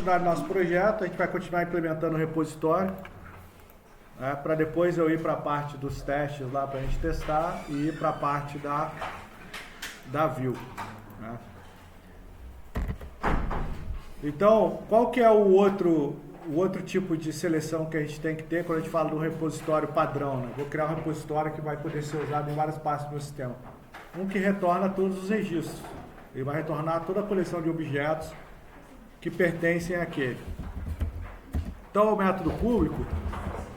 continuidade do nosso projeto, a gente vai continuar implementando o repositório, né, para depois eu ir para a parte dos testes lá para a gente testar e ir para a parte da view. Né. Então, qual que é o outro tipo de seleção que a gente tem que ter quando a gente fala do repositório padrão? Né? Vou criar um repositório que vai poder ser usado em várias partes do meu sistema. Um que retorna todos os registros. Ele vai retornar toda a coleção de objetos que pertencem àquele. Então, é o método público,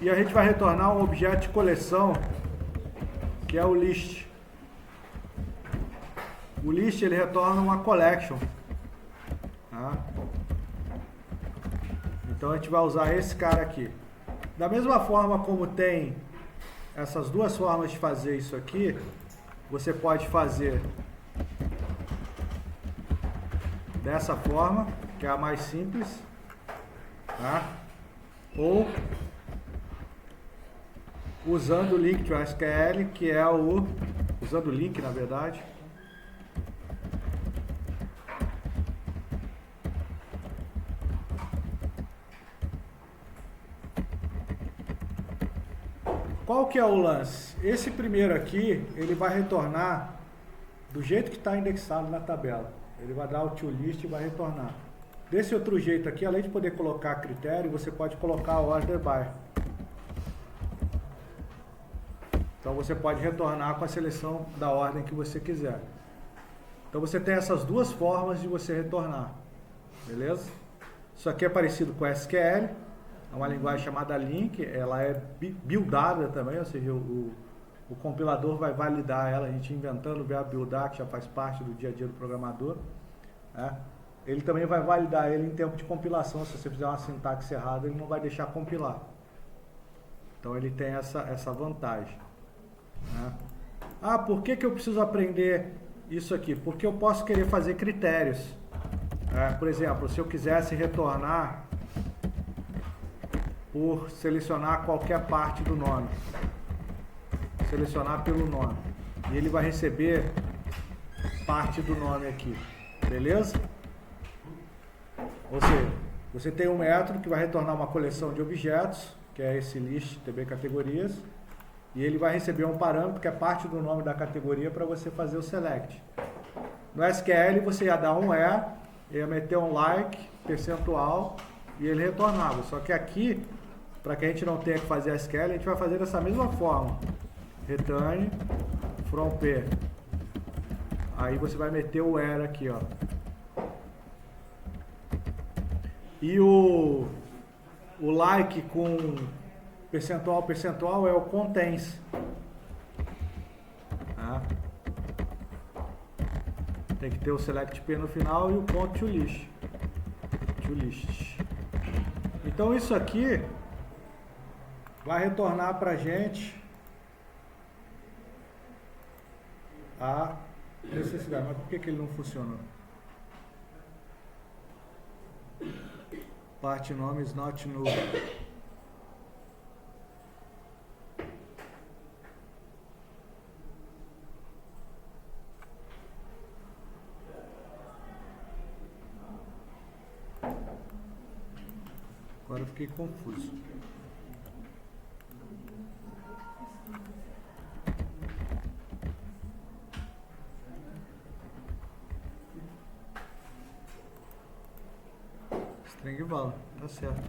e a gente vai retornar um objeto de coleção, que é o list. O list, ele retorna uma collection. Tá? Então, a gente vai usar esse cara aqui. Da mesma forma como tem essas duas formas de fazer isso aqui, você pode fazer dessa forma, que é a mais simples, tá? Ou usando o link to SQL, que é usando o link, na verdade. Qual que é o lance? Esse primeiro aqui, ele vai retornar do jeito que está indexado na tabela. Ele vai dar o toList e vai retornar. Desse outro jeito aqui, além de poder colocar critério, você pode colocar order by. Então você pode retornar com a seleção da ordem que você quiser. Então você tem essas duas formas de você retornar. Beleza? Isso aqui é parecido com SQL. É uma linguagem chamada Link, ela é buildada também, ou seja, o compilador vai validar ela, a gente inventando o verbo buildar, que já faz parte do dia a dia do programador. Né? Ele também vai validar ele em tempo de compilação, se você fizer uma sintaxe errada, ele não vai deixar compilar. Então ele tem essa vantagem. Né? Ah, por que eu preciso aprender isso aqui? Porque eu posso querer fazer critérios. Por exemplo, se eu quisesse retornar por selecionar qualquer parte do nome. Selecionar pelo nome. E ele vai receber parte do nome aqui. Beleza? Ou seja, você tem um método que vai retornar uma coleção de objetos, que é esse list TB categorias, e ele vai receber um parâmetro que é parte do nome da categoria para você fazer o select. No SQL você ia dar um ia meter um like, percentual, e ele retornava. Só que aqui, para que a gente não tenha que fazer SQL, a gente vai fazer dessa mesma forma. Return from P. Aí você vai meter o where aqui, ó. E o like com percentual é o contains. Tá? Tem que ter o select P no final e o ponto toList. Então isso aqui vai retornar para a gente a necessidade. Mas por que ele não funcionou? Parte nome is not null. Agora eu fiquei confuso. String val, tá certo.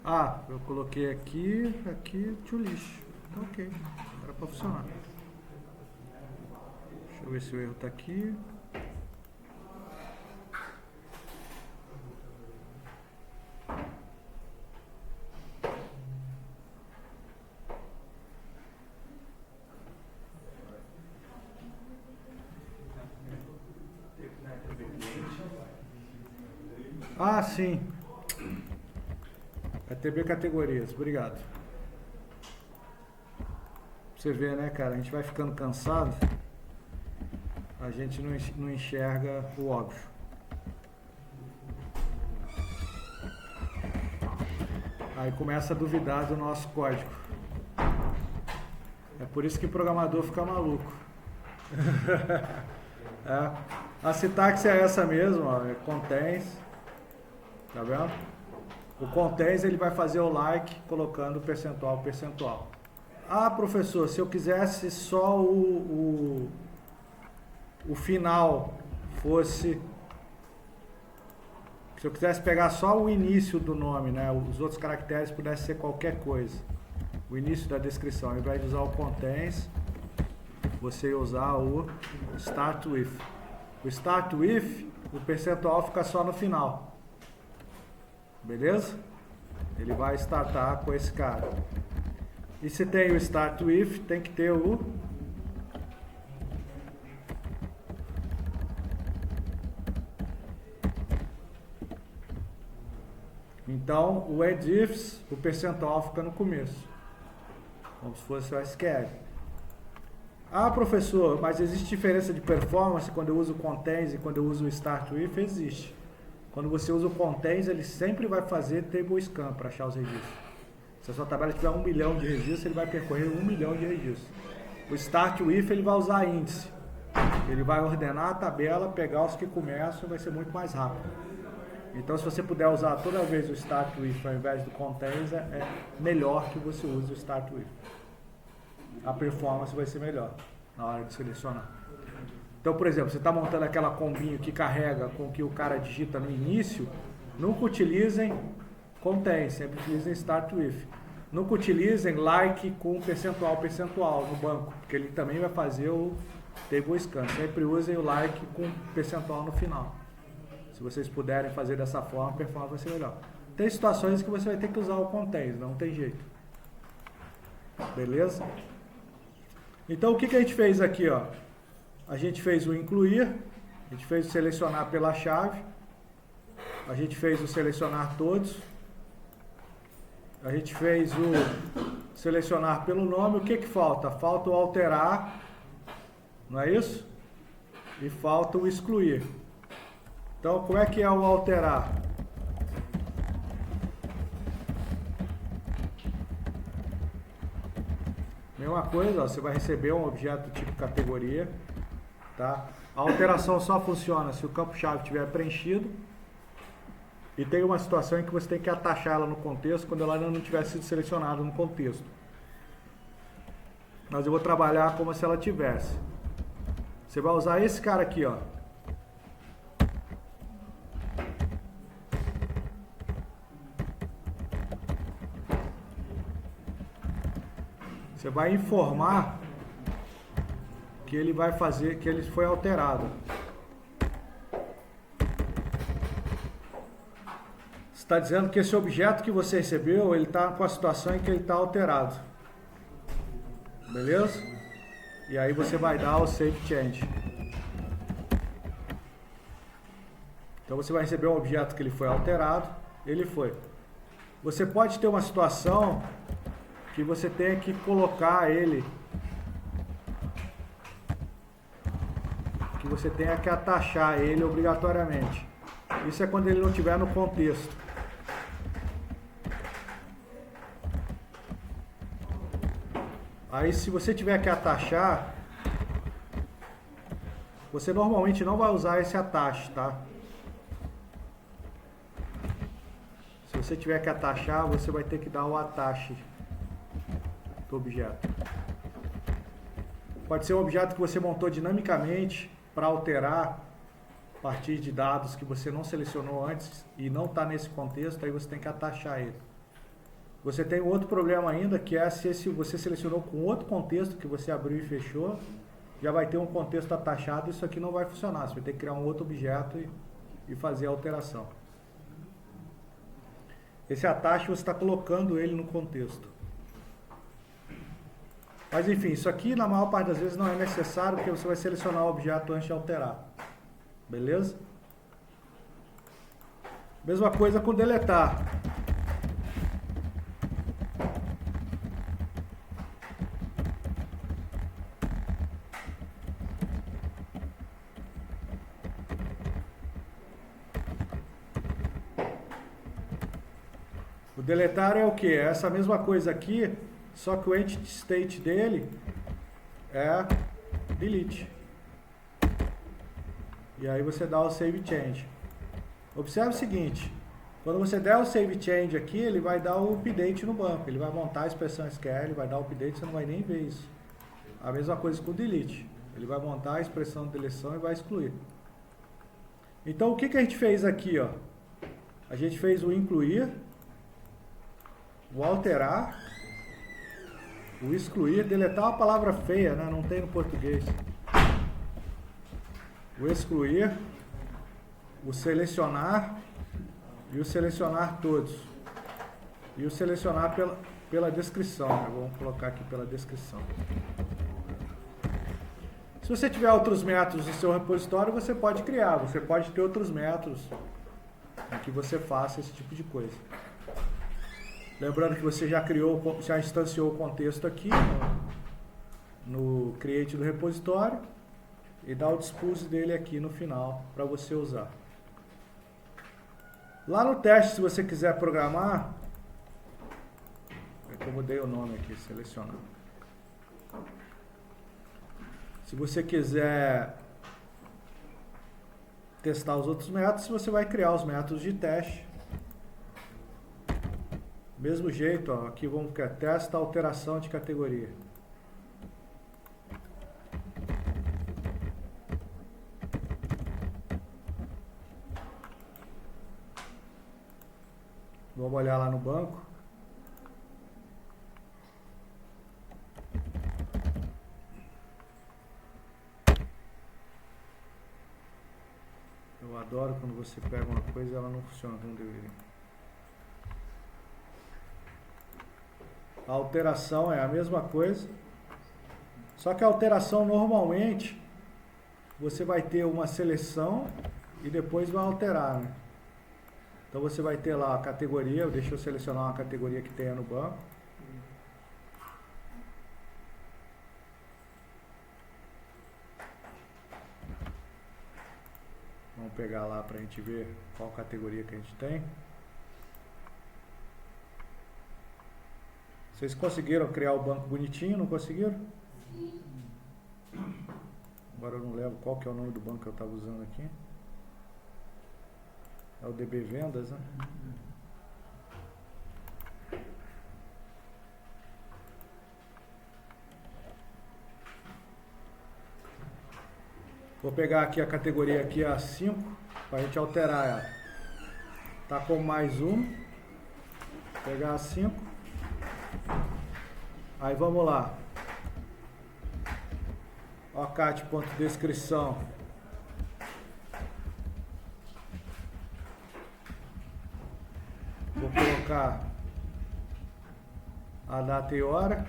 Ah, eu coloquei aqui toList. Tá ok, era para funcionar. Deixa eu ver se o erro tá aqui. Ah, sim. É RTB categorias, obrigado. Você vê, né, cara? A gente vai ficando cansado, a gente não enxerga o óbvio. Aí começa a duvidar do nosso código. É por isso que o programador fica maluco. A sintaxe é essa mesmo, ó, é contains, tá vendo? O contains ele vai fazer o like colocando percentual. Ah, professor, se eu quisesse só o final fosse... Se eu quisesse pegar só o início do nome, né? Os outros caracteres pudessem ser qualquer coisa. O início da descrição. Ao invés de usar o contains, você ia usar o start with. O start with, o percentual fica só no final. Beleza? Ele vai startar com esse cara. E se tem o start with, tem que ter o então o end ifs, o percentual fica no começo, como se fosse o SQL. Ah, professor, mas existe diferença de performance quando eu uso o contains e quando eu uso o start with? Existe. Quando você usa o contains, ele sempre vai fazer table scan para achar os registros. Se a sua tabela tiver 1 milhão de registros, ele vai percorrer 1 milhão de registros. O start with, ele vai usar índice. Ele vai ordenar a tabela, pegar os que começam, vai ser muito mais rápido. Então, se você puder usar toda vez o start with ao invés do contains, é melhor que você use o start with. A performance vai ser melhor na hora de selecionar. Então, por exemplo, você está montando aquela combinho que carrega com o que o cara digita no início, nunca utilizem contains, sempre utilizem start with. Nunca utilizem like com percentual no banco, porque ele também vai fazer o table scan. Sempre usem o like com percentual no final. Se vocês puderem fazer dessa forma, a performance vai ser melhor. Tem situações que você vai ter que usar o contains, não tem jeito. Beleza? Então, o que a gente fez aqui, ó? A gente fez o incluir, a gente fez o selecionar pela chave, a gente fez o selecionar todos, a gente fez o selecionar pelo nome. O que falta? Falta o alterar, não é isso? E falta o excluir. Então, como é que é o alterar? Mesma coisa, ó, você vai receber um objeto tipo categoria, tá? A alteração só funciona se o campo-chave estiver preenchido e tem uma situação em que você tem que atachar ela no contexto quando ela ainda não tiver sido selecionada no contexto. Mas eu vou trabalhar como se ela tivesse. Você vai usar esse cara aqui, ó. Você vai informar que ele vai fazer, que ele foi alterado. Está dizendo que esse objeto que você recebeu, ele está com a situação em que ele está alterado. Beleza? E aí você vai dar o save change. Então você vai receber um objeto que ele foi alterado, ele foi. Você pode ter uma situação que você tenha que colocar ele, que você tenha que atachar ele obrigatoriamente. Isso é quando ele não estiver no contexto. Aí, se você tiver que atachar, você normalmente não vai usar esse atache, tá? Se você tiver que atachar, você vai ter que dar o atache do objeto. Pode ser um objeto que você montou dinamicamente para alterar a partir de dados que você não selecionou antes e não está nesse contexto, aí você tem que atachar ele. Você tem outro problema ainda, que é se você selecionou com outro contexto que você abriu e fechou, já vai ter um contexto atachado, isso aqui não vai funcionar. Você vai ter que criar um outro objeto e fazer a alteração. Esse atache você está colocando ele no contexto. Mas enfim, isso aqui na maior parte das vezes não é necessário, porque você vai selecionar o objeto antes de alterar. Beleza? Mesma coisa com deletar. deletar é o que? É essa mesma coisa aqui, só que o entity state dele é delete. E aí você dá o save change. Observe o seguinte, quando você der o save change aqui, ele vai dar o update no banco, ele vai montar a expressão SQL, ele vai dar o update, você não vai nem ver isso. A mesma coisa com o delete, ele vai montar a expressão de deleção e vai excluir. Então o que a gente fez aqui, ó? A gente fez o incluir, o alterar, o excluir, deletar uma palavra feia, né? Não tem no português. O excluir, o selecionar e o selecionar todos. E o selecionar pela descrição, né? Vamos colocar aqui pela descrição. Se você tiver outros métodos no seu repositório, você pode criar, você pode ter outros métodos em que você faça esse tipo de coisa. Lembrando que você já criou, já instanciou o contexto aqui no create do repositório e dá o dispose dele aqui no final para você usar. Lá no teste, se você quiser programar, é que eu mudei o nome aqui, selecionar. Se você quiser testar os outros métodos, você vai criar os métodos de teste. Mesmo jeito, ó, aqui vamos criar testa alteração de categoria. Vamos olhar lá no banco. Eu adoro quando você pega uma coisa e ela não funciona como deveria. A alteração é a mesma coisa, só que a alteração normalmente você vai ter uma seleção e depois vai alterar, né? Então você vai ter lá a categoria, deixa eu selecionar uma categoria que tenha no banco. Vamos pegar lá para a gente ver qual categoria que a gente tem. Vocês conseguiram criar o banco bonitinho, não conseguiram? Agora eu não lembro qual que é o nome do banco que eu estava usando aqui. É o DB Vendas, né? Vou pegar aqui a categoria aqui A5 para a gente alterar ela. Tá com mais um. Vou pegar A5. Aí vamos lá. OCAT.descrição. Vou colocar a data e hora.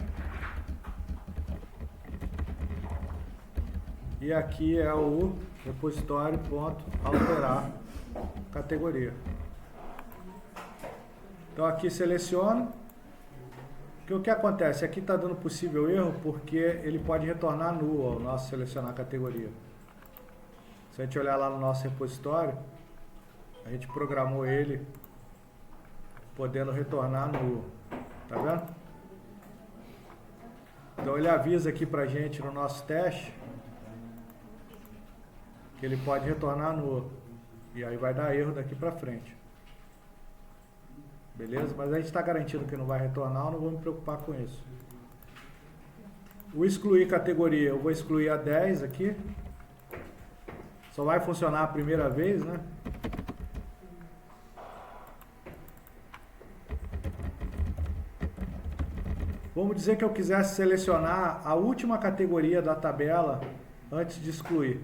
E aqui é o repositório.alterar categoria. Então aqui seleciono. O que acontece? Aqui está dando possível erro porque ele pode retornar null ao nosso selecionar categoria. Se a gente olhar lá no nosso repositório, a gente programou ele podendo retornar null. Tá vendo? Então ele avisa aqui pra gente no nosso teste que ele pode retornar null. E aí vai dar erro daqui pra frente. Beleza? Mas a gente está garantindo que não vai retornar, eu não vou me preocupar com isso. O excluir categoria, eu vou excluir a 10 aqui. Só vai funcionar a primeira vez, né? Vamos dizer que eu quisesse selecionar a última categoria da tabela antes de excluir.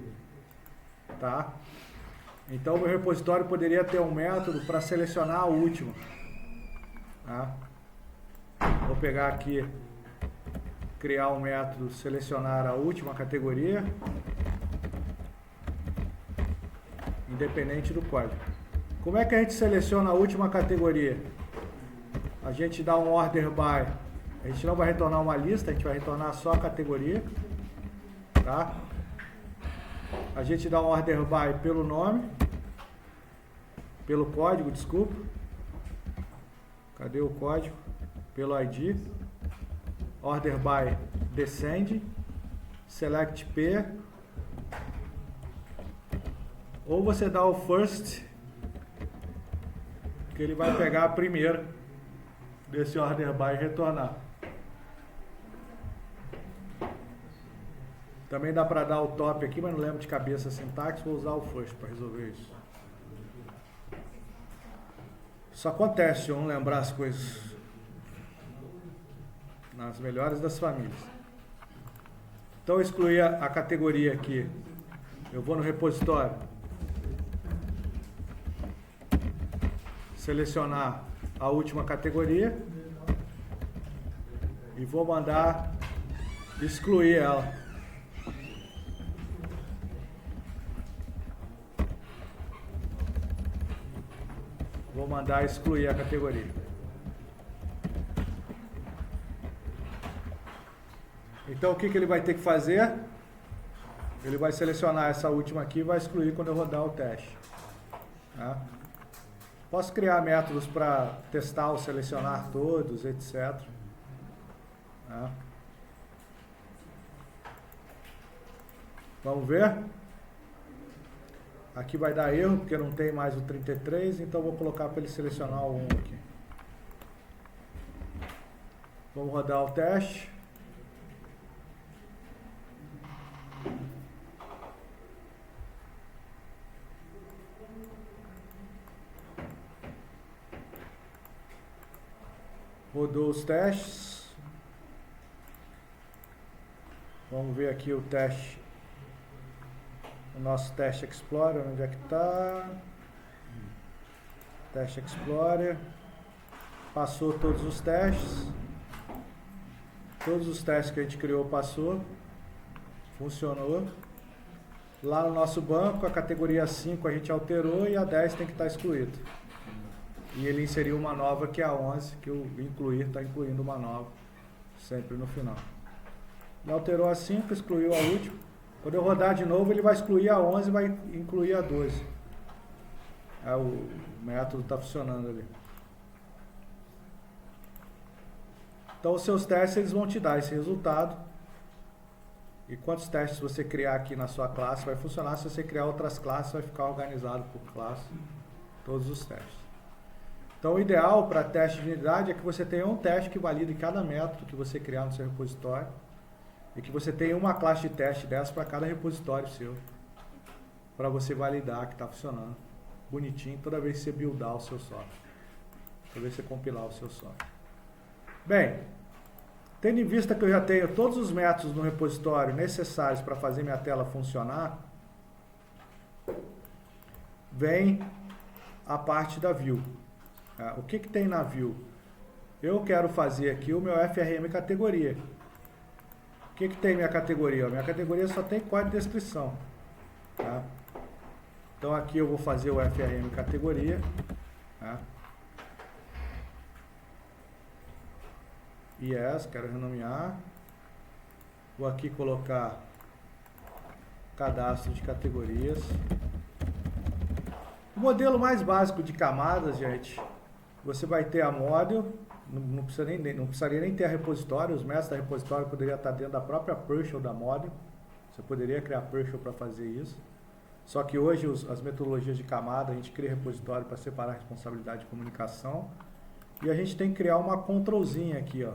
Tá? Então o meu repositório poderia ter um método para selecionar a última. Tá? Vou pegar aqui, criar um método, selecionar a última categoria, independente do código. Como é que a gente seleciona a última categoria? A gente dá um order by, a gente não vai retornar uma lista, a gente vai retornar só a categoria, tá? A gente dá um order by pelo nome, pelo código, desculpa. Cadê o código? Pelo ID. Order by descend. Select P. Ou você dá o first, que ele vai pegar a primeira desse order by e retornar. Também dá para dar o top aqui, mas não lembro de cabeça a sintaxe, vou usar o first para resolver isso. Isso acontece, eu não lembrar as coisas nas melhores das famílias. Então eu excluí a categoria aqui. Eu vou no repositório, selecionar a última categoria e vou mandar excluir ela. Vou mandar excluir a categoria. Então o que ele vai ter que fazer? Ele vai selecionar essa última aqui e vai excluir quando eu rodar o teste. Tá? Posso criar métodos para testar ou selecionar todos, etc. Tá? Vamos ver? Aqui vai dar erro, porque não tem mais o 33, então vou colocar para ele selecionar o 1 aqui. Vamos rodar o teste. Rodou os testes. Vamos ver aqui o teste. O nosso Teste Explorer, onde é que está? Teste Explorer. Passou todos os testes. Todos os testes que a gente criou passou. Funcionou. Lá no nosso banco, a categoria 5 a gente alterou e a 10 tem que estar excluída. E ele inseriu uma nova que é a 11, que o incluir está incluindo uma nova, sempre no final. Ele alterou a 5, excluiu a última. Quando eu rodar de novo, ele vai excluir a 11 e vai incluir a 12. O método está funcionando ali. Então, os seus testes eles vão te dar esse resultado. E quantos testes você criar aqui na sua classe vai funcionar. Se você criar outras classes, vai ficar organizado por classe, todos os testes. Então, o ideal para teste de unidade é que você tenha um teste que valide cada método que você criar no seu repositório. E que você tenha uma classe de teste dessa para cada repositório seu. Para você validar que está funcionando. Bonitinho, toda vez que você buildar o seu software. Toda vez que você compilar o seu software. Bem, tendo em vista que eu já tenho todos os métodos no repositório necessários para fazer minha tela funcionar, vem a parte da view. O que tem na view? Eu quero fazer aqui o meu FRM categoria. O que tem minha categoria? Minha categoria só tem código de descrição. Tá? Então aqui eu vou fazer o FRM categoria. Tá? Yes, quero renomear. Vou aqui colocar cadastro de categorias. O modelo mais básico de camadas, gente, você vai ter a model. Não precisaria nem ter a repositório, os métodos da repositório poderiam estar dentro da própria partial da model. Você poderia criar partial para fazer isso. Só que hoje as metodologias de camada, a gente cria repositório para separar a responsabilidade de comunicação. E a gente tem que criar uma controlzinha aqui, ó.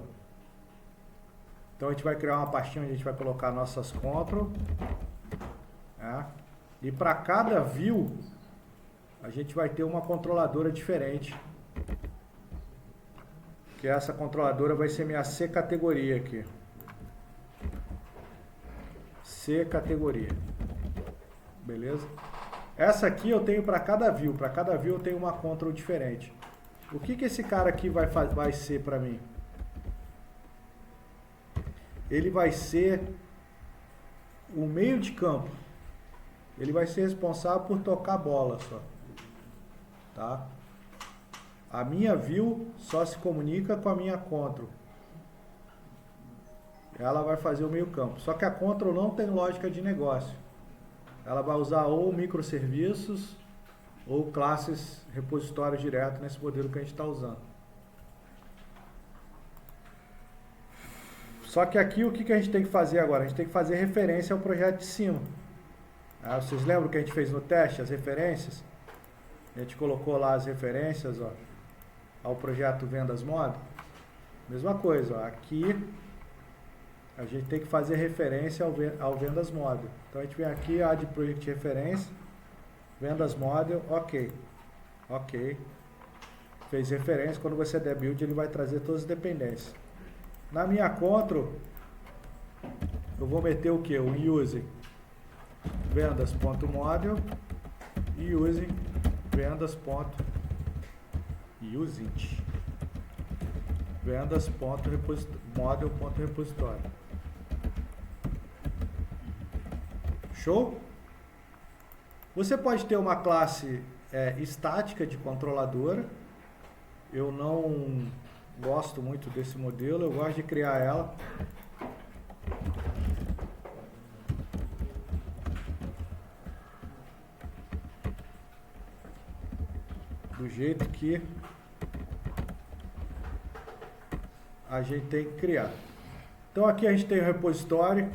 Então a gente vai criar uma pastinha onde a gente vai colocar nossas control. Né? E para cada view, a gente vai ter uma controladora diferente. Que essa controladora vai ser minha C categoria aqui. C categoria. Beleza? Essa aqui eu tenho para cada view. Para cada view eu tenho uma control diferente. O que esse cara aqui vai ser para mim? Ele vai ser o meio de campo. Ele vai ser responsável por tocar bola só. Tá? A minha view só se comunica com a minha control. Ela vai fazer o meio campo. Só que a control não tem lógica de negócio. Ela vai usar ou microserviços ou classes repositório direto nesse modelo que a gente está usando. Só que aqui o que a gente tem que fazer agora? A gente tem que fazer referência ao projeto de cima. Vocês lembram que a gente fez no teste, as referências? A gente colocou lá as referências, ó, ao projeto Vendas Mod. Mesma coisa, ó, aqui a gente tem que fazer referência ao Vendas Model. Então a gente vem aqui, Add Project de referência, Vendas Model, ok. Ok. Fez referência, quando você der build ele vai trazer todas as dependências. Na minha control, eu vou meter o que? O using vendas.model e using vendas.model.repositório. Show? Você pode ter uma classe estática de controladora. Eu não gosto muito desse modelo, eu gosto de criar ela. Do jeito que a gente tem que criar. Então aqui a gente tem o repositório.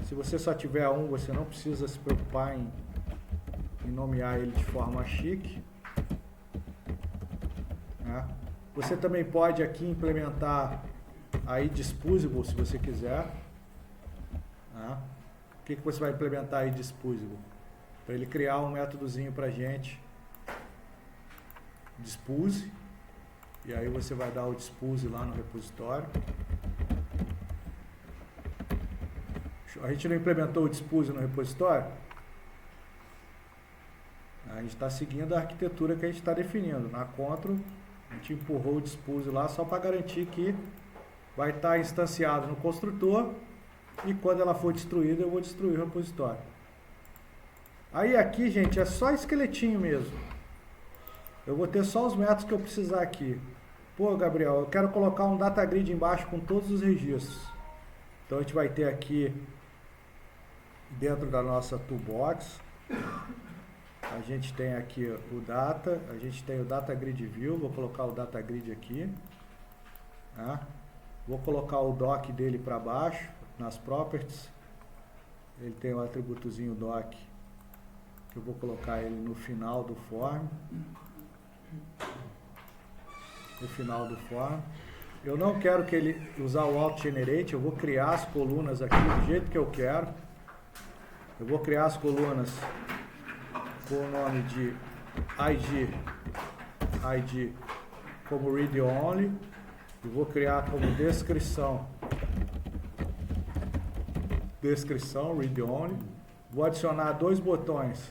Se você só tiver um, você não precisa se preocupar em nomear ele de forma chique. Você também pode aqui implementar aí disposable se você quiser. O que você vai implementar aí disposable? Para ele criar um métodozinho para a gente, dispose, e aí você vai dar o dispose lá no repositório. A gente não implementou o dispose no repositório? A gente está seguindo a arquitetura que a gente está definindo. Na control, a gente empurrou o dispose lá só para garantir que vai estar instanciado no construtor, e quando ela for destruída eu vou destruir o repositório. Aí aqui, gente, é só esqueletinho mesmo. Eu vou ter só os métodos que eu precisar aqui. Pô, Gabriel, eu quero colocar um data grid embaixo com todos os registros. Então a gente vai ter aqui, dentro da nossa toolbox, a gente tem aqui o data, a gente tem o data grid view, vou colocar o data grid aqui. Vou colocar o doc dele para baixo, nas properties. Ele tem o atributozinho doc, que eu vou colocar ele no final do form. No final do form. Eu não quero que ele usar o auto-generate, eu vou criar as colunas aqui do jeito que eu quero. Eu vou criar as colunas com o nome de ID como read only, e vou criar como descrição read only. Vou adicionar dois botões,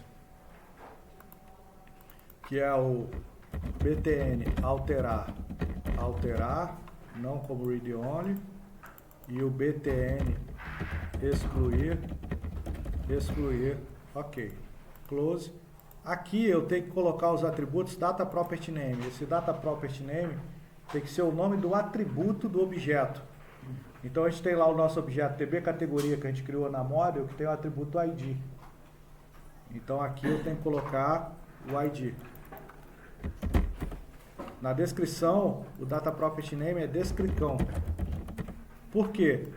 que é o btn alterar, não como read only, e o btn excluir, ok, close. Aqui eu tenho que colocar os atributos data property name. Esse data property name tem que ser o nome do atributo do objeto. Então a gente tem lá o nosso objeto TB categoria que a gente criou na model, que tem o atributo ID. Então aqui eu tenho que colocar o ID. Na descrição, o data property name é descricão. Por quê?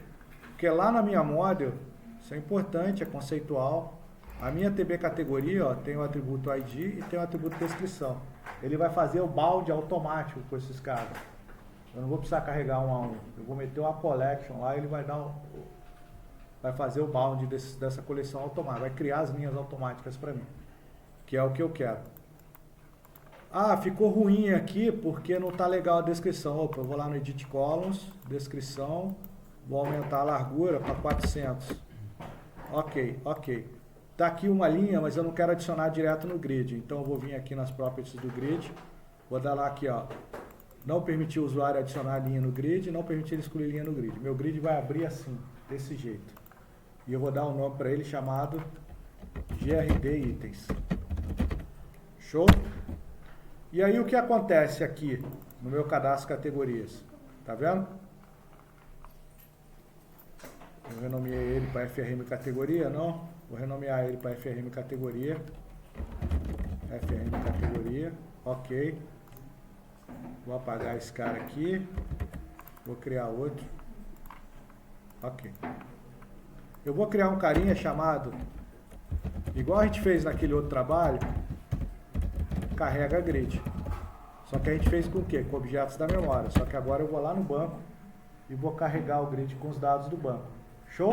Porque lá na minha model, isso é importante, é conceitual. A minha TB categoria, ó, tem o atributo ID e tem o atributo descrição. Ele vai fazer o bound automático com esses caras. Eu não vou precisar carregar um a um. Eu vou meter uma collection lá e ele vai fazer o bound dessa coleção automática. Vai criar as linhas automáticas para mim. Que é o que eu quero. Ficou ruim aqui porque não está legal a descrição. Opa, eu vou lá no Edit Columns, descrição, vou aumentar a largura para 400. Ok. Tá aqui uma linha, mas eu não quero adicionar direto no grid. Então eu vou vir aqui nas properties do grid, vou dar lá aqui, ó, não permitir o usuário adicionar linha no grid, não permitir excluir linha no grid. Meu grid vai abrir assim, desse jeito. E eu vou dar um nome para ele chamado GRD itens. Show? E aí o que acontece aqui no meu cadastro de categorias? Tá vendo? Eu renomeei ele para FRM categoria, não? Vou renomear ele para FRM categoria. FRM categoria, ok. Vou apagar esse cara aqui. Vou criar outro. Ok. Eu vou criar um carinha chamado, igual a gente fez naquele outro trabalho, carrega grid. Só que a gente fez com o quê? Com objetos da memória. Só que agora eu vou lá no banco e vou carregar o grid com os dados do banco. Show?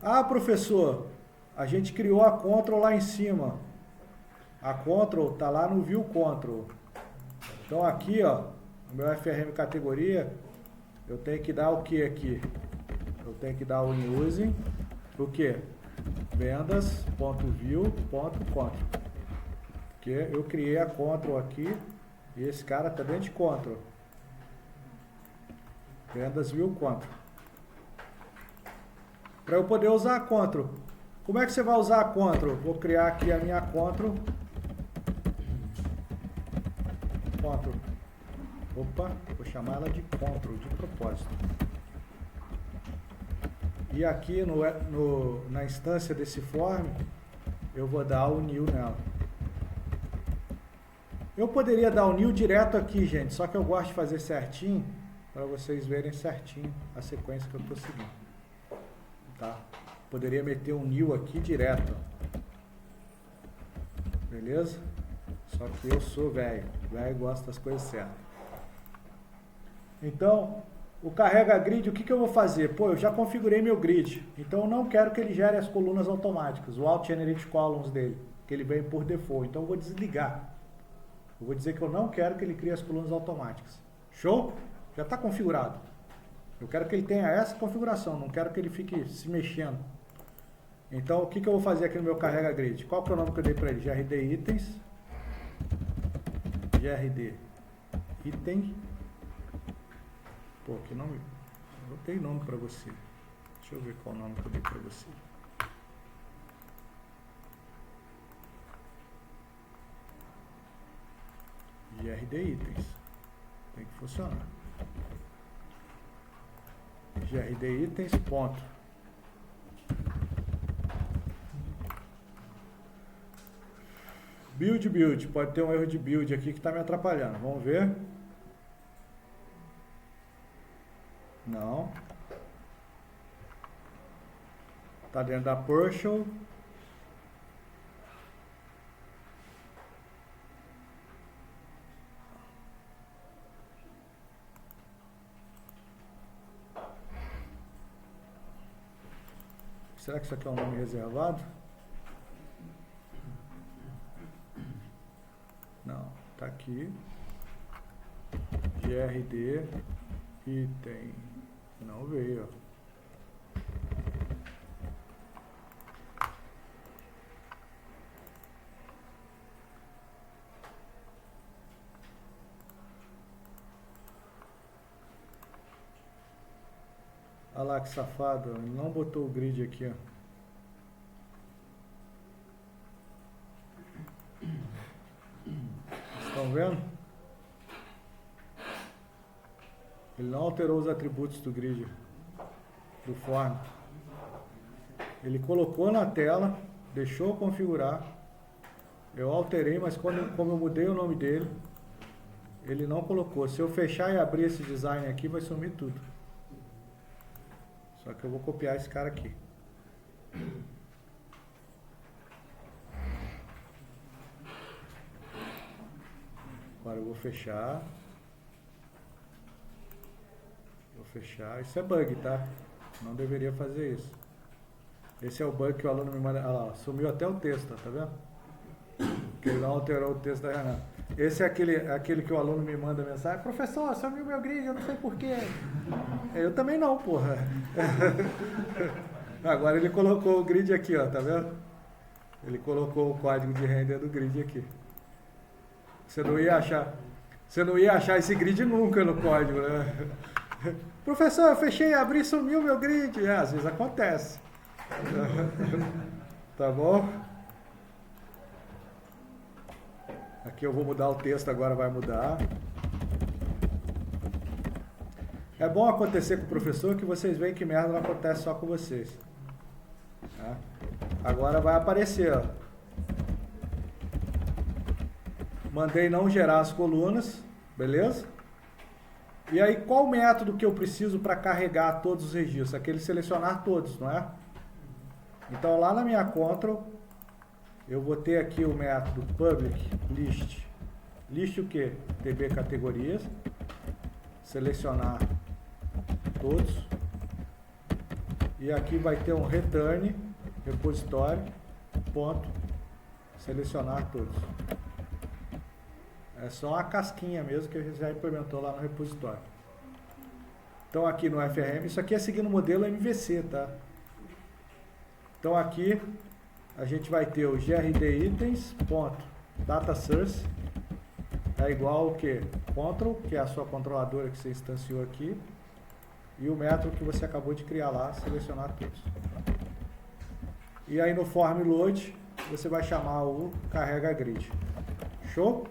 Ah, professor, a gente criou a control lá em cima. A control está lá no view control. Então aqui, ó, no meu FRM categoria, eu tenho que dar o que aqui? Eu tenho que dar o using, o que? Vendas.view.control. Porque eu criei a control aqui e esse cara está dentro de control. Vendas view control. Para eu poder usar a control. Como é que você vai usar a control? Vou criar aqui a minha control. Control. Opa, vou chamar ela de control, de propósito. E aqui na instância desse form, eu vou dar o new nela. Eu poderia dar o new direto aqui, gente, só que eu gosto de fazer certinho, para vocês verem certinho a sequência que eu estou seguindo. Tá? Poderia meter um new aqui direto. Beleza? Só que eu sou velho. Velho gosta das coisas certas. Então, o carrega grid, o que eu vou fazer? Pô, eu já configurei meu grid. Então, eu não quero que ele gere as colunas automáticas. O Auto Generate Columns dele. Que ele vem por default. Então, eu vou desligar. Eu vou dizer que eu não quero que ele crie as colunas automáticas. Show? Já está configurado. Eu quero que ele tenha essa configuração. Não quero que ele fique se mexendo. Então, o que eu vou fazer aqui no meu carrega grid? Qual que é o nome que eu dei para ele? GRD itens. GRD item. Pô, que nome? Eu dei nome para você. Deixa eu ver qual nome que eu dei para você. GRD itens. Tem que funcionar. GRD itens, ponto. Build. Pode ter um erro de build aqui que está me atrapalhando. Vamos ver. Não. Está dentro da partial. Será que isso aqui é um nome reservado? Não, tá aqui. GRD item. Não veio, ó. Olha lá que safado, ele não botou o grid aqui, ó. Estão vendo? Ele não alterou os atributos do grid, do form. Ele colocou na tela, deixou configurar. Eu alterei, mas como eu mudei o nome dele, ele não colocou. Se eu fechar e abrir esse design aqui, vai sumir tudo. Só que eu vou copiar esse cara aqui. Agora eu vou fechar. Vou fechar. Isso é bug, tá? Não deveria fazer isso. Esse é o bug que o aluno me manda. Olha lá, sumiu até o texto, tá vendo? Que ele não alterou o texto da Renan. Esse é aquele que o aluno me manda mensagem. Professor, sumiu meu grid, eu não sei porquê. Eu também não, porra. Agora ele colocou o grid aqui, ó, tá vendo? Ele colocou o código de render do grid aqui. Você não ia achar esse grid nunca no código, né? Professor, eu fechei, abri, sumiu meu grid. Às vezes acontece. Tá bom? Aqui eu vou mudar o texto, agora vai mudar. É bom acontecer com o professor que vocês veem que merda não acontece só com vocês. Tá? Agora vai aparecer, ó. Mandei não gerar as colunas, beleza? E aí, qual método que eu preciso para carregar todos os registros? Aquele selecionar todos, não é? Então, lá na minha control, eu vou ter aqui o método public list. List o quê? TB categorias. Selecionar todos. E aqui vai ter um return, repositório, ponto, selecionar todos. É só uma casquinha mesmo que a gente já implementou lá no repositório. Então aqui no FRM, isso aqui é seguindo o modelo MVC, tá? Então aqui a gente vai ter o grd itens, ponto, data source, é igual ao que? Control, que é a sua controladora que você instanciou aqui, e o método que você acabou de criar lá, selecionar todos. E aí no form load, você vai chamar o carrega grid. Show?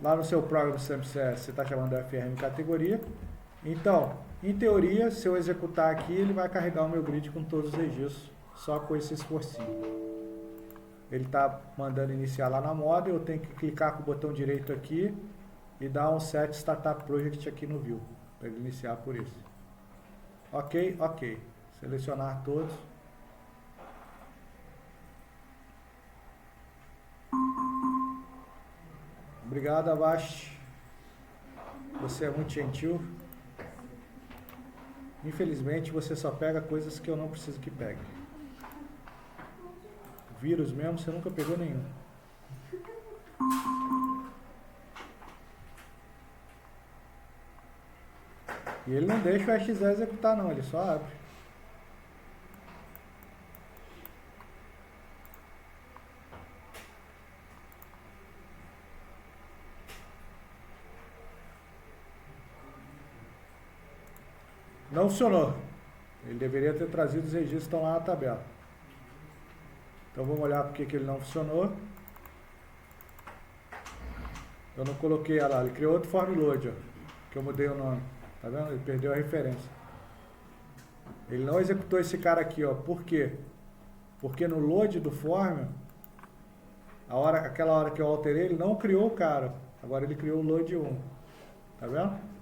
Lá no seu program SampleSet, você está chamando o FRM categoria. Então, em teoria, se eu executar aqui, ele vai carregar o meu grid com todos os registros, só com esse esforcinho. Ele está mandando iniciar lá na moda, eu tenho que clicar com o botão direito aqui e dar um set startup project aqui no view, para ele iniciar por esse. Ok, ok. Selecionar todos. Obrigado, Avast. Você é muito gentil. Infelizmente, você só pega coisas que eu não preciso que pegue. Vírus mesmo, você nunca pegou nenhum. E ele não deixa o exe executar não, ele só abre. Não funcionou. Ele deveria ter trazido os registros que estão lá na tabela. Então vamos olhar porque que ele não funcionou. Eu não coloquei, olha lá, ele criou outro form load, ó, que eu mudei o nome. Tá vendo? Ele perdeu a referência. Ele não executou esse cara aqui, ó. Por quê? Porque no load do form, aquela hora que eu alterei, ele não criou o cara. Agora ele criou o load 1. Tá vendo?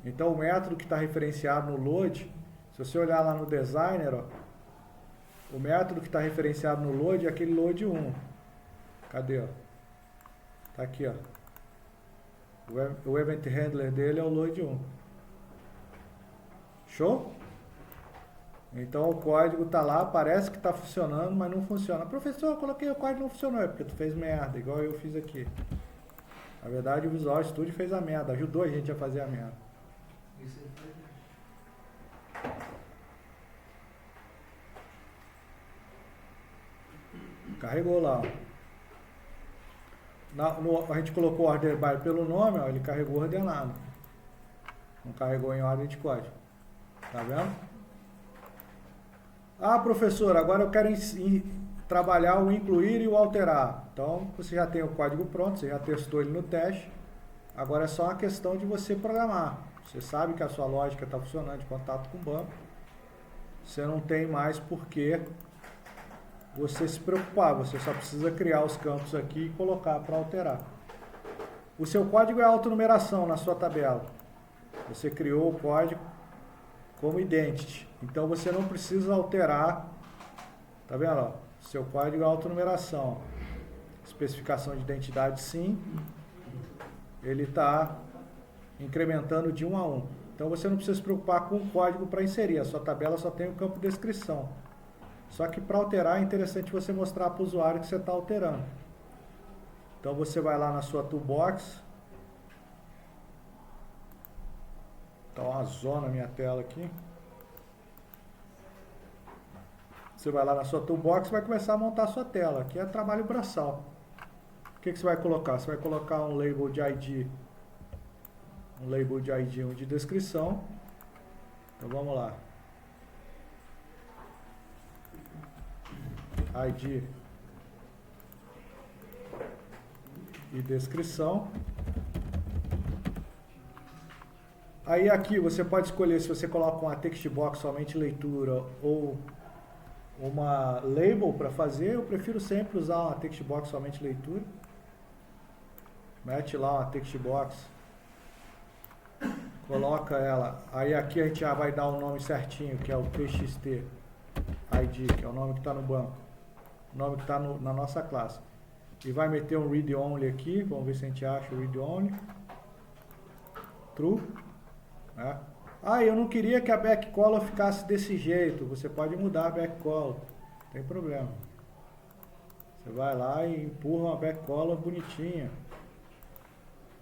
Então o método que está referenciado no load, se você olhar lá no designer, ó, o método que está referenciado no load é aquele load 1. Cadê? Ó? Tá aqui, ó. O event handler dele é o load 1. Show? Então o código está lá, parece que está funcionando, mas não funciona. Professor, eu coloquei o código e não funcionou. É porque tu fez merda, igual eu fiz aqui. Na verdade o Visual Studio fez a merda, ajudou a gente a fazer a merda. Carregou lá. A gente colocou order by pelo nome, ó, ele carregou ordenado. Não carregou em ordem de código. Tá vendo? Ah, professor, agora eu quero trabalhar o incluir e o alterar. Então, você já tem o código pronto, você já testou ele no teste. Agora é só uma questão de você programar. Você sabe que a sua lógica está funcionando de contato com o banco. Você não tem mais por que você se preocupar. Você só precisa criar os campos aqui e colocar para alterar. O seu código é autonumeração na sua tabela. Você criou o código como identity. Então você não precisa alterar. Tá vendo? Ó? Seu código é autonumeração. Especificação de identidade sim. Ele está incrementando de 1 a 1. Então você não precisa se preocupar com o código para inserir. A sua tabela só tem o campo descrição. Só que para alterar é interessante você mostrar para o usuário que você está alterando. Então você vai lá na sua toolbox. Está uma zona a minha tela aqui. Você vai lá na sua toolbox e vai começar a montar a sua tela. Aqui é trabalho braçal. O que você vai colocar? Você vai colocar um label de ID. Um label de ID, um de descrição. Então vamos lá. ID e descrição. Aí aqui você pode escolher se você coloca uma text box somente leitura ou uma label para fazer. Eu prefiro sempre usar uma text box somente leitura. Mete lá uma text box. Coloca ela. Aí aqui a gente já vai dar o nome certinho, que é o TXT ID, que é o nome que está no banco. O nome que está na nossa classe. E vai meter um read only aqui. Vamos ver se a gente acha o read only. True. Né? Ah, eu não queria que a backcolor ficasse desse jeito. Você pode mudar a backcolor. Não tem problema. Você vai lá e empurra uma backcolor bonitinha.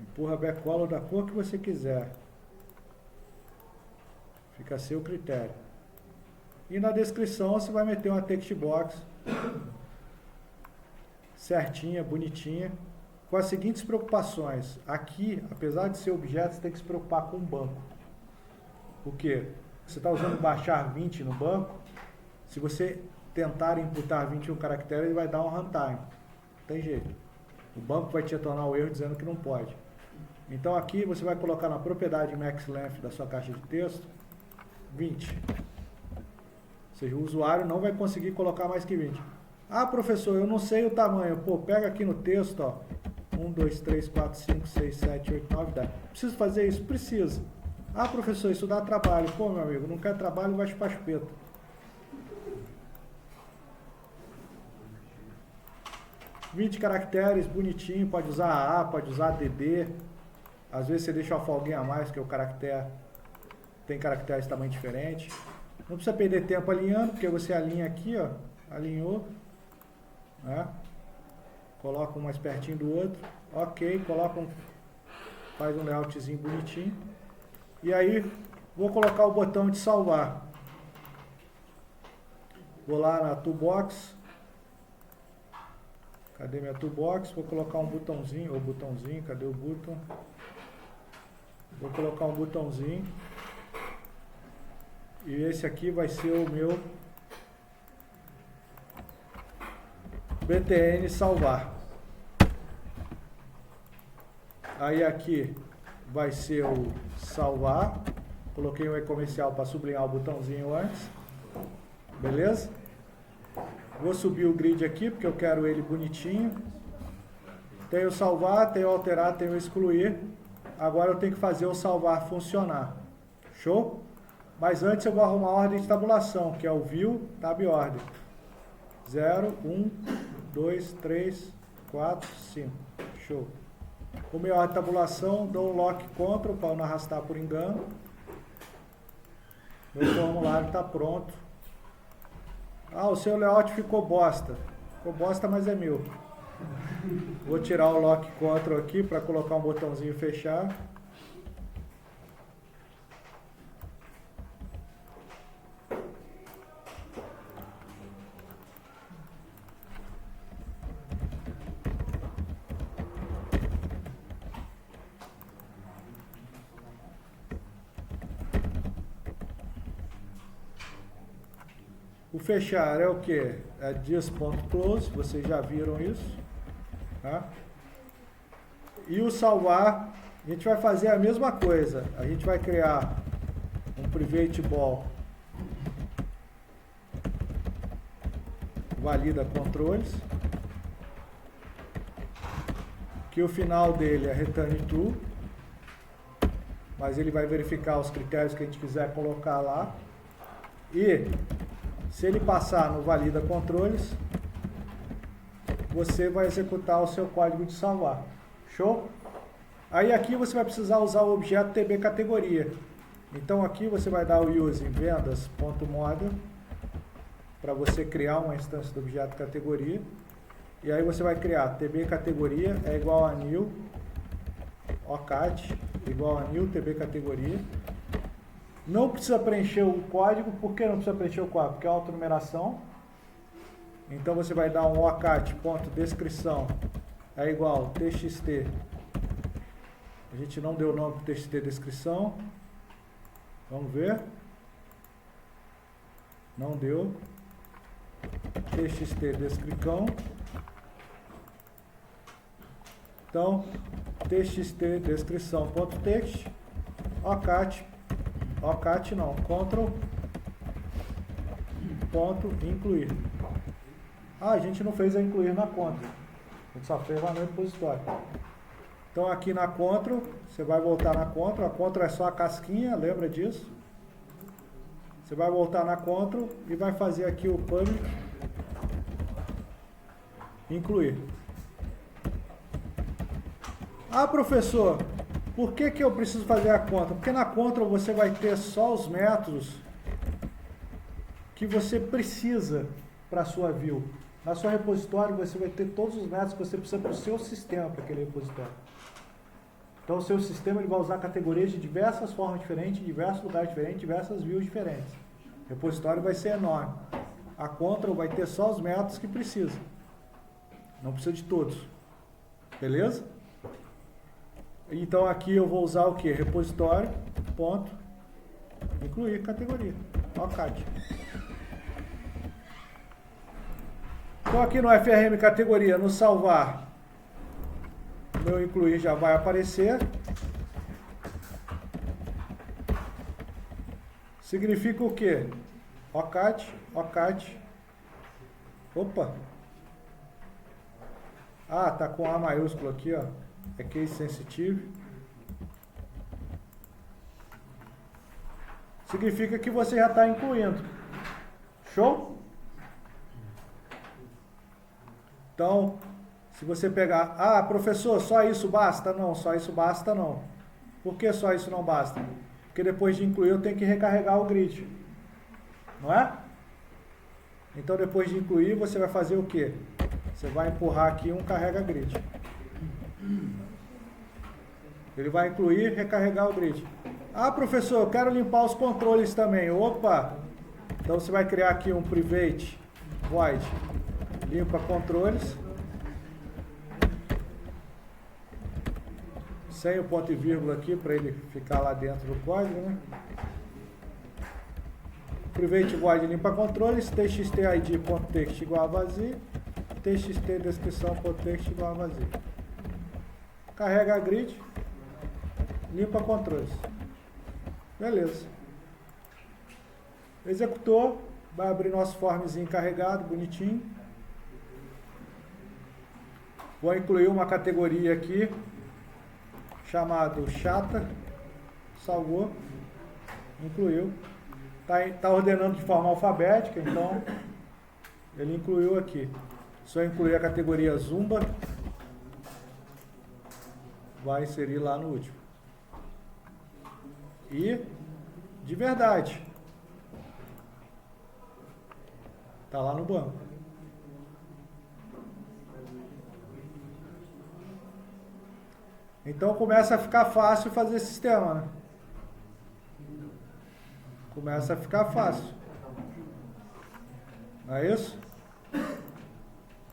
Empurra a backcolor da cor que você quiser. Fica a seu critério. E na descrição você vai meter uma text box certinha, bonitinha, com as seguintes preocupações. Aqui, apesar de ser objeto, você tem que se preocupar com o banco. Por quê? Você está usando baixar 20 no banco, se você tentar imputar 21 caracteres, ele vai dar um runtime. Não tem jeito. O banco vai te retornar o erro dizendo que não pode. Então aqui você vai colocar na propriedade max length da sua caixa de texto 20. Ou seja, o usuário não vai conseguir colocar mais que 20. Ah, professor, eu não sei o tamanho. Pô, pega aqui no texto, ó. 1, 2, 3, 4, 5, 6, 7, 8, 9, 10. Preciso fazer isso? Precisa. Ah, professor, isso dá trabalho. Pô, meu amigo, não quer trabalho, vai chupar chupeta. (20 caracteres, bonitinho, pode usar AA, pode usar DD. Às vezes você deixa uma folguinha a mais, porque o caractere tem caracteres de tamanho diferente. Não precisa perder tempo alinhando, porque você alinha aqui, ó, alinhou, né? Coloca um mais pertinho do outro, ok, faz um layoutzinho bonitinho. E aí, vou colocar o botão de salvar. Vou lá na toolbox. Cadê minha toolbox? Vou colocar um botãozinho, cadê o botão? Vou colocar um botãozinho. E esse aqui vai ser o meu btn salvar. Aí aqui vai ser o salvar. Coloquei um e-comercial para sublinhar o botãozinho antes. Beleza? Vou subir o grid aqui, porque eu quero ele bonitinho. Tenho salvar, tenho alterar, tenho excluir. Agora eu tenho que fazer o salvar funcionar. Show? Mas antes eu vou arrumar a ordem de tabulação, que é o view tab order. 0, 1, 2, 3, 4, 5. Show. Arrumei a ordem de tabulação, dou um lock Ctrl para não arrastar por engano. Meu formulário está pronto. Ah, o seu layout ficou bosta. Ficou bosta, mas é meu. Vou tirar o lock Ctrl aqui para colocar um botãozinho fechar. O fechar é o que? É this.close, vocês já viram isso. Tá? E o salvar, a gente vai fazer a mesma coisa. A gente vai criar um private ball valida controles, que o final dele é return true, mas ele vai verificar os critérios que a gente quiser colocar lá. E se ele passar no valida controles, você vai executar o seu código de salvar. Show? Aí aqui você vai precisar usar o objeto TB categoria. Então aqui você vai dar o use em vendas.model para você criar uma instância do objeto categoria. E aí você vai criar TB categoria é igual a new ocat igual a new TB categoria. Não precisa preencher o código. Por que não precisa preencher o código? Porque é autonumeração. Então você vai dar um ocat.descrição é igual txt. A gente não deu o nome para txt descrição. Vamos ver. Não deu. Txt descrição. Então, txt descrição.text ocat não, control ponto incluir. Ah, a gente não fez a incluir na conta, a gente só fez lá no repositório. Então aqui na Ctrl, você vai voltar na Ctrl, a Ctrl é só a casquinha, lembra disso? Você vai voltar na Ctrl e vai fazer aqui o Public, incluir. Ah, professor, por que eu preciso fazer a Ctrl? Porque na Ctrl você vai ter só os métodos que você precisa para a sua view. Na sua repositório você vai ter todos os métodos que você precisa para o seu sistema, para aquele repositório. Então o seu sistema ele vai usar categorias de diversas formas diferentes, em diversos lugares diferentes, diversas views diferentes. O repositório vai ser enorme. A Ctrl vai ter só os métodos que precisa. Não precisa de todos. Beleza? Então aqui eu vou usar o que? Repositório, ponto, incluir categoria. OCAD. Então aqui no FRM categoria, no salvar, o meu incluir já vai aparecer. Significa o quê? OCAD, OCAD. Opa! Ah, tá com A maiúsculo aqui, ó. É case sensitive. Significa que você já está incluindo. Show? Então, se você pegar... Ah, professor, só isso basta? Não, só isso basta não. Por que só isso não basta? Porque depois de incluir eu tenho que recarregar o grid. Não é? Então depois de incluir você vai fazer o quê? Você vai empurrar aqui um carrega grid. Ele vai incluir, recarregar o grid. Ah, professor, eu quero limpar os controles também. Opa! Então você vai criar aqui um private void limpa controles. Sem o ponto e vírgula aqui para ele ficar lá dentro do código, né? Private void limpa controles, txtid.text igual a vazio, txt descrição.text igual a vazio. Carrega a grid, limpa controles. Beleza. Executou, vai abrir nosso formzinho carregado, bonitinho. Vou incluir uma categoria aqui, chamado chata, salvou, incluiu. Tá ordenando de forma alfabética, então ele incluiu aqui. Só incluir a categoria Zumba, vai inserir lá no último. E, de verdade, tá lá no banco. Então começa a ficar fácil fazer sistema, né? Começa a ficar fácil. Não é isso?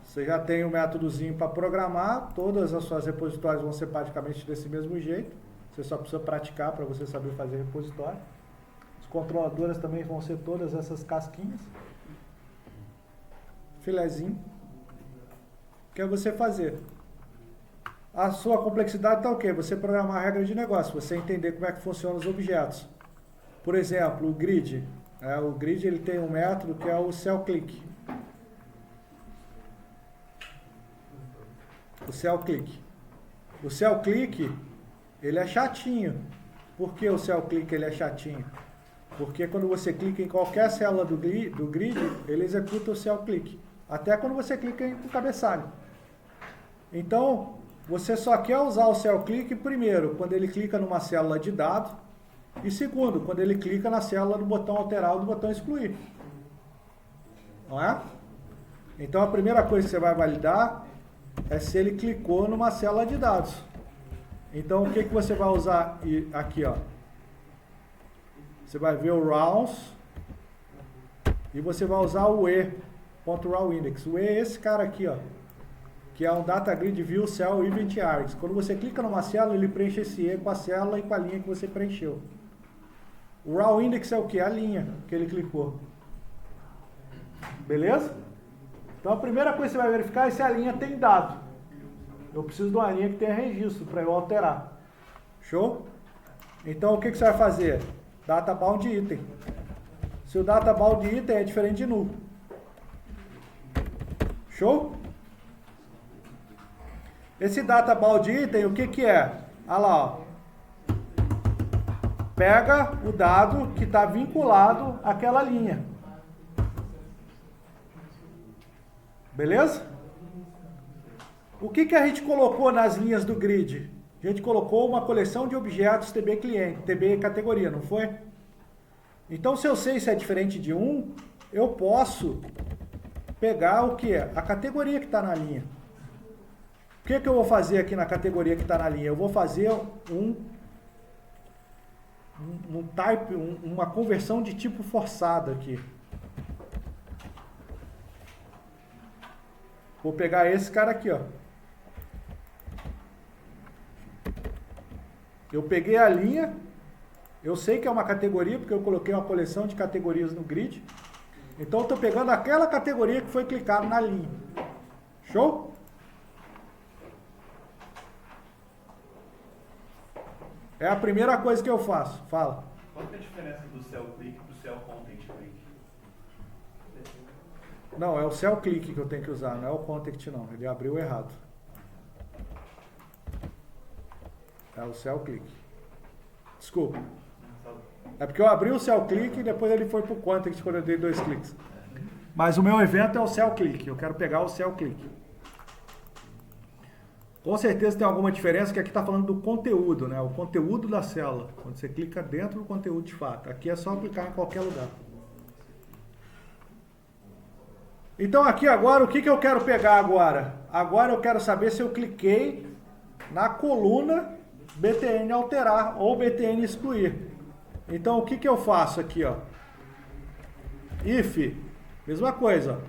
Você já tem um métodozinho para programar, todas as suas repositórios vão ser praticamente desse mesmo jeito. Você só precisa praticar para você saber fazer repositório. As controladoras também vão ser todas essas casquinhas. Filezinho. O que é você fazer? A sua complexidade está o quê? Você programar a regra de negócio, você entender como é que funcionam os objetos. Por exemplo, o grid. O grid ele tem um método que é o cellClick. O cellClick. O cellClick, ele é chatinho. Por que o cellClick ele é chatinho? Porque quando você clica em qualquer célula do grid, ele executa o cellClick. Até quando você clica no cabeçalho. Então, você só quer usar o cellClick primeiro, quando ele clica numa célula de dado, e segundo, quando ele clica na célula do botão alterar ou do botão excluir. Não é? Então a primeira coisa que você vai validar é se ele clicou numa célula de dados. Então o que você vai usar aqui, ó? Você vai ver o rounds e você vai usar o e.rawindex. O e é esse cara aqui, ó, que é um data grid view cell event args. Quando você clica numa célula, ele preenche esse e com a célula e com a linha que você preencheu. O raw index é o que? A linha que ele clicou. Beleza? Então a primeira coisa que você vai verificar é se a linha tem dado. Eu preciso de uma linha que tenha registro para eu alterar. Show? Então o que você vai fazer? Data bound item. Se o data bound item é diferente de null. Esse data bound item, o que que é? Olha lá, ó. Pega o dado que está vinculado àquela linha. Beleza? O que que a gente colocou nas linhas do grid? A gente colocou uma coleção de objetos TB cliente, TB categoria, não foi? Então, se eu sei se é diferente de um, eu posso pegar o que? A categoria que está na linha. O que que eu vou fazer aqui na categoria que está na linha? Eu vou fazer uma conversão de tipo forçado aqui. Vou pegar esse cara aqui, ó. Eu peguei a linha, eu sei que é uma categoria, porque eu coloquei uma coleção de categorias no grid. Então, eu estou pegando aquela categoria que foi clicada na linha. Show? É a primeira coisa que eu faço. Fala. Qual que é a diferença do cell click para o cell content click? Não, é o cell click que eu tenho que usar, não é o content não. Ele abriu errado. É o cell click. Desculpa. É porque eu abri o cell click e depois ele foi para o content quando eu dei 2 cliques. Mas o meu evento é o cell click. Eu quero pegar o cell click. Com certeza tem alguma diferença, que aqui está falando do conteúdo, né? O conteúdo da célula. Quando você clica dentro do conteúdo de fato. Aqui é só clicar em qualquer lugar. Então aqui agora, o que que eu quero pegar agora? Agora eu quero saber se eu cliquei na coluna BTN alterar ou BTN excluir. Então o que que eu faço aqui, ó? If, mesma coisa.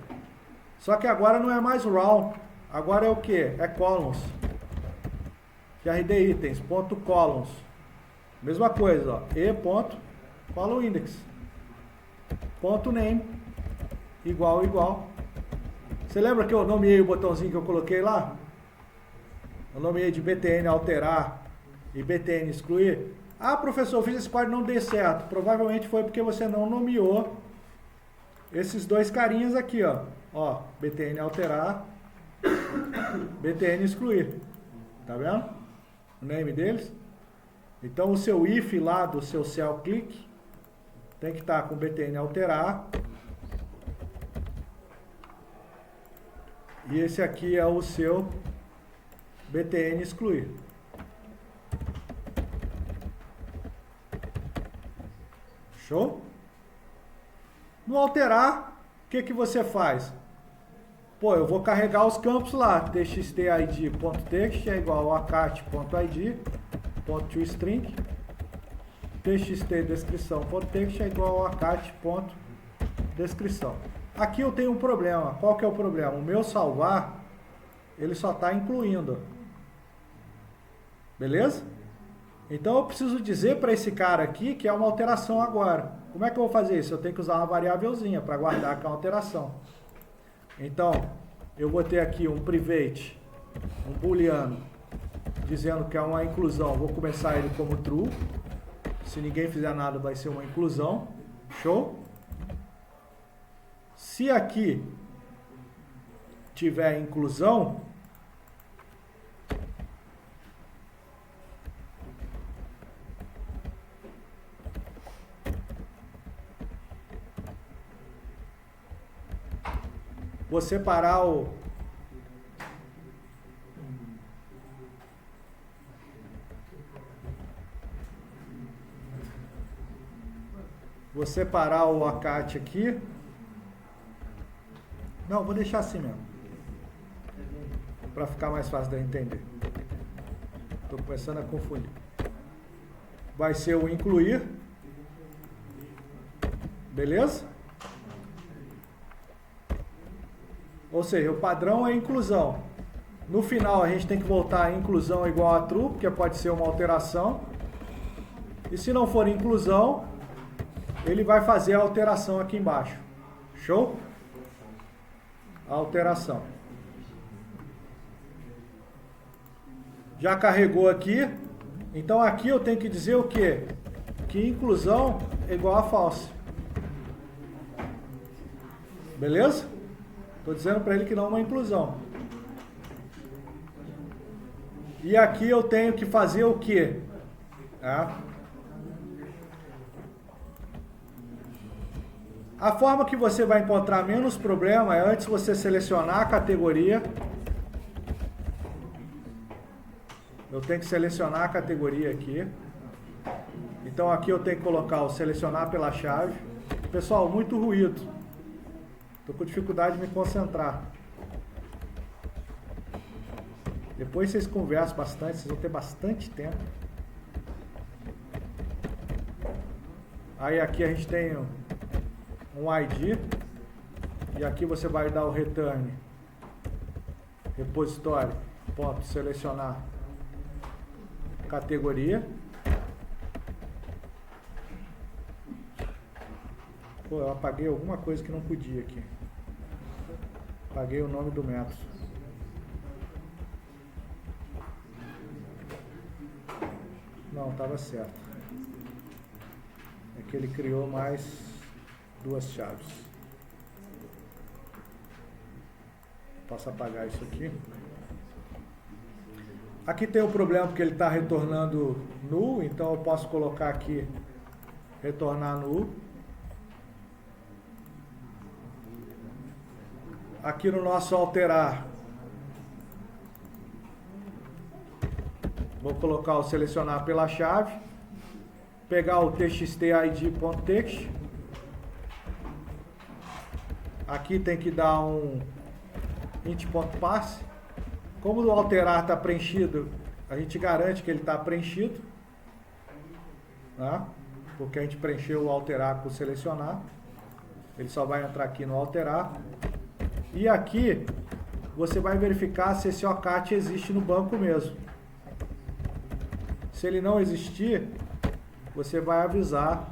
Só que agora não é mais round. Agora é o que? É columns. GRD itens, ponto columns. Mesma coisa, ó. E ponto column index. Ponto name. Igual, igual. Você lembra que eu nomeei o botãozinho que eu coloquei lá? Eu nomeei de BTN alterar e BTN excluir. Ah, professor, eu fiz esse quadro e não deu certo. Provavelmente foi porque você não nomeou esses dois carinhas aqui, ó. Ó, BTN alterar, BTN excluir. Tá vendo? O name deles. Então o seu if lá do seu cell click tem que estar com BTN alterar. E esse aqui é o seu BTN excluir. Show? No alterar, o que que você faz? Pô, eu vou carregar os campos lá. txtid.text é igual a cat.id, .toString. txtDescrição.text é igual a cat.descrição. Aqui eu tenho um problema. Qual que é o problema? O meu salvar, ele só está incluindo. Beleza? Então eu preciso dizer para esse cara aqui que é uma alteração agora. Como é que eu vou fazer isso? Eu tenho que usar uma variávelzinha para guardar aquela alteração. Então, eu vou ter aqui um private, um booleano, dizendo que é uma inclusão. Vou começar ele como true. Se ninguém fizer nada, vai ser uma inclusão. Show? Se aqui tiver inclusão, vou separar o ACAT aqui. Não, vou deixar assim mesmo, para ficar mais fácil de eu entender. Estou começando a confundir. Vai ser o incluir. Beleza? Ou seja, o padrão é inclusão. No final a gente tem que voltar a inclusão igual a true, porque pode ser uma alteração. E se não for inclusão, ele vai fazer a alteração aqui embaixo. Show? A alteração. Já carregou aqui. Então aqui eu tenho que dizer o quê? Que inclusão é igual a false. Beleza? Estou dizendo para ele que não é uma inclusão. E aqui eu tenho que fazer o quê? A forma que você vai encontrar menos problema é antes você selecionar a categoria. Eu tenho que selecionar a categoria aqui. Então aqui eu tenho que colocar o selecionar pela chave. Pessoal, muito ruído. Estou com dificuldade de me concentrar. Depois vocês conversam bastante, vocês vão ter bastante tempo. Aí aqui a gente tem um ID. E aqui você vai dar o return. Repositório. Ponto, selecionar categoria. Pô, eu apaguei alguma coisa que não podia aqui. Apaguei o nome do método. Não, estava certo. É que ele criou mais duas chaves. Posso apagar isso aqui. Aqui tem um problema porque ele está retornando null, então eu posso colocar aqui retornar null. Aqui no nosso alterar, vou colocar o selecionar pela chave, pegar o txt_id.text. Aqui tem que dar um int.parse. Como o alterar está preenchido, a gente garante que ele está preenchido, né? Porque a gente preencheu o alterar com o selecionar. Ele só vai entrar aqui no alterar. E aqui você vai verificar se esse OCAT existe no banco mesmo. Se ele não existir, você vai avisar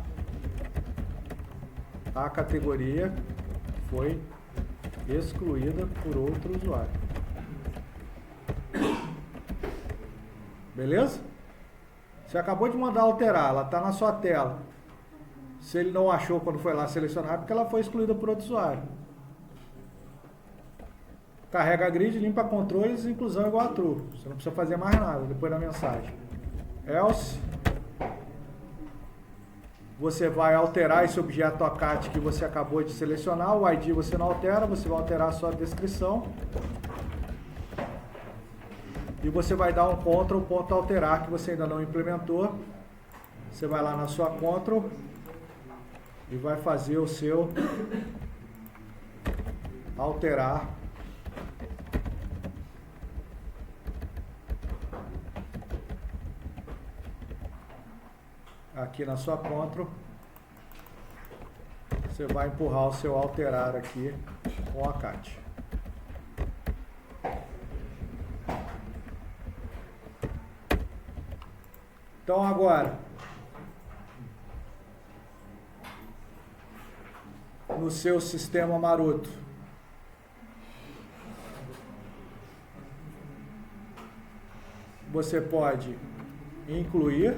a categoria foi excluída por outro usuário. Beleza? Você acabou de mandar alterar, ela está na sua tela. Se ele não achou quando foi lá selecionar, porque ela foi excluída por outro usuário. Carrega a grid, limpa controles, inclusão igual a true. Você não precisa fazer mais nada depois da mensagem. Else. Você vai alterar esse objeto OCAT que você acabou de selecionar. O ID você não altera, você vai alterar a sua descrição. E você vai dar um Ctrl, ponto alterar, que você ainda não implementou. Você vai lá na sua Ctrl e vai fazer o seu alterar. Aqui na sua Ctrl, você vai empurrar o seu alterar aqui com a CAT. Então agora, no seu sistema maroto, você pode incluir.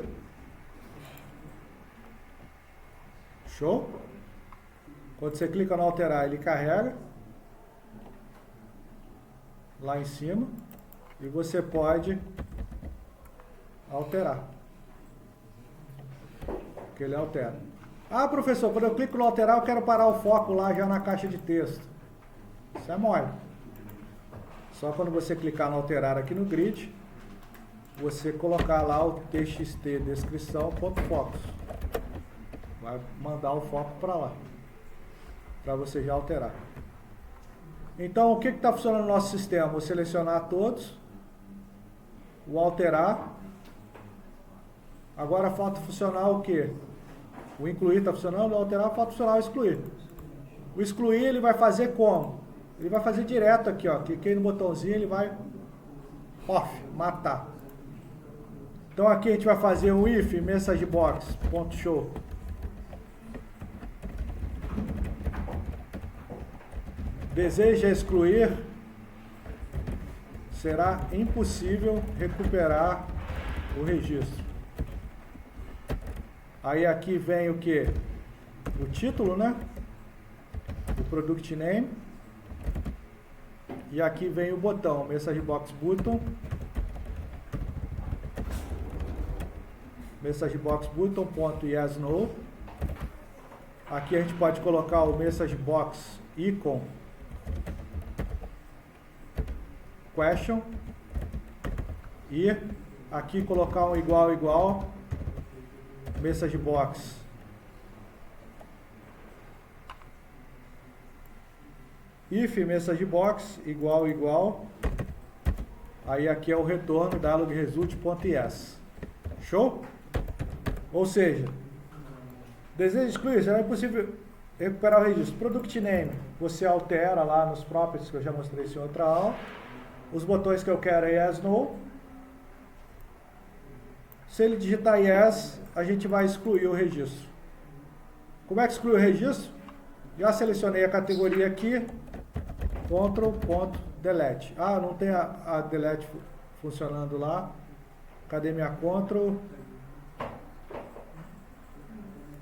Show? Quando você clica no alterar, ele carrega lá em cima e você pode alterar. Que ele altera. Ah, professor, quando eu clico no alterar, eu quero parar o foco lá já na caixa de texto. Isso é mole. Só quando você clicar no alterar aqui no grid, você colocar lá o txt descrição.focus. Vai mandar o foco para lá, para você já alterar. Então, o que está funcionando no nosso sistema? Vou selecionar todos, o alterar. Agora falta funcionar o que? O incluir está funcionando, o alterar falta funcionar o excluir. O excluir ele vai fazer como? Ele vai fazer direto aqui, ó. Cliquei no botãozinho, ele vai off, matar. Então aqui a gente vai fazer um if messagebox.show. Deseja excluir, será impossível recuperar o registro. Aí aqui vem o que? O título, né? O product name. E aqui vem o botão, message box button. message box button.yes/no. Aqui a gente pode colocar o message box icon question e aqui colocar um igual message box if message box igual, aí aqui é o retorno dialog result.yes. Show? Ou seja, deseja excluir, será impossível recuperar o registro. Product name, você altera lá nos properties que eu já mostrei isso em outra aula. Os botões que eu quero é yes, no. Se ele digitar yes, a gente vai excluir o registro. Como é que exclui o registro? Já selecionei a categoria aqui, Ctrl.delete. Ah, não tem a delete funcionando lá. Cadê minha Ctrl?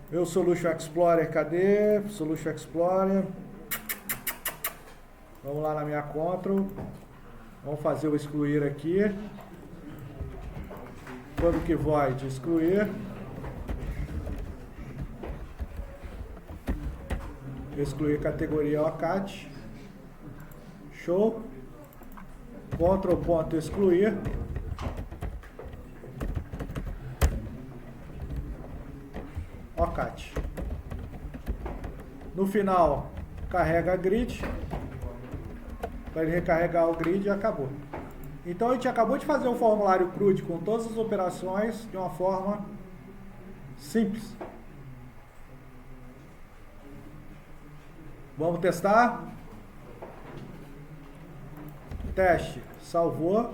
Meu Solution Explorer, cadê? Solution Explorer. Vamos lá na minha Ctrl. Vamos fazer o excluir aqui. Public void excluir. Excluir categoria OCAT. Show. Ctrl.excluir. OCAT. No final, carrega a grid. Para ele recarregar o grid e acabou. Então a gente acabou de fazer um formulário CRUD com todas as operações de uma forma simples. Vamos testar? Teste. Salvou.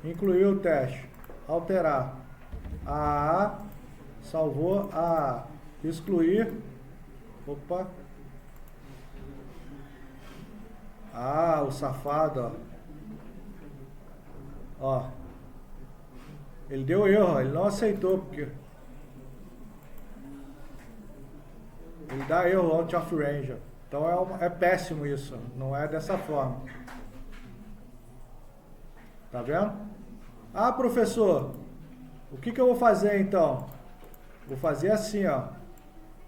Incluiu o teste. Alterar. AA. Salvou. AA. Excluir. Opa. Ah, o safado, ó. Ele deu erro, ó. Ele não aceitou, porque ele dá erro out of range. Então é péssimo isso, não é dessa forma. Tá vendo? Ah, professor, o que eu vou fazer então? Vou fazer assim, ó.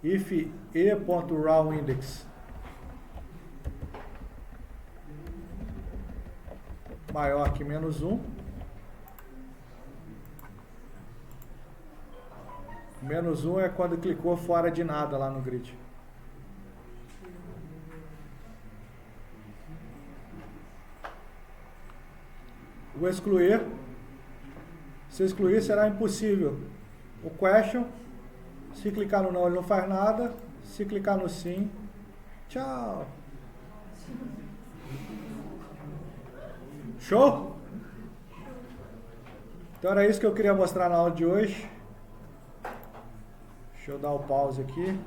If e.rawIndex maior que -1. -1 é quando clicou fora de nada lá no grid. O excluir. Se excluir será impossível. O question. Se clicar no não, ele não faz nada. Se clicar no sim, tchau. Show? Então era isso que eu queria mostrar na aula de hoje. Deixa eu dar o pause aqui.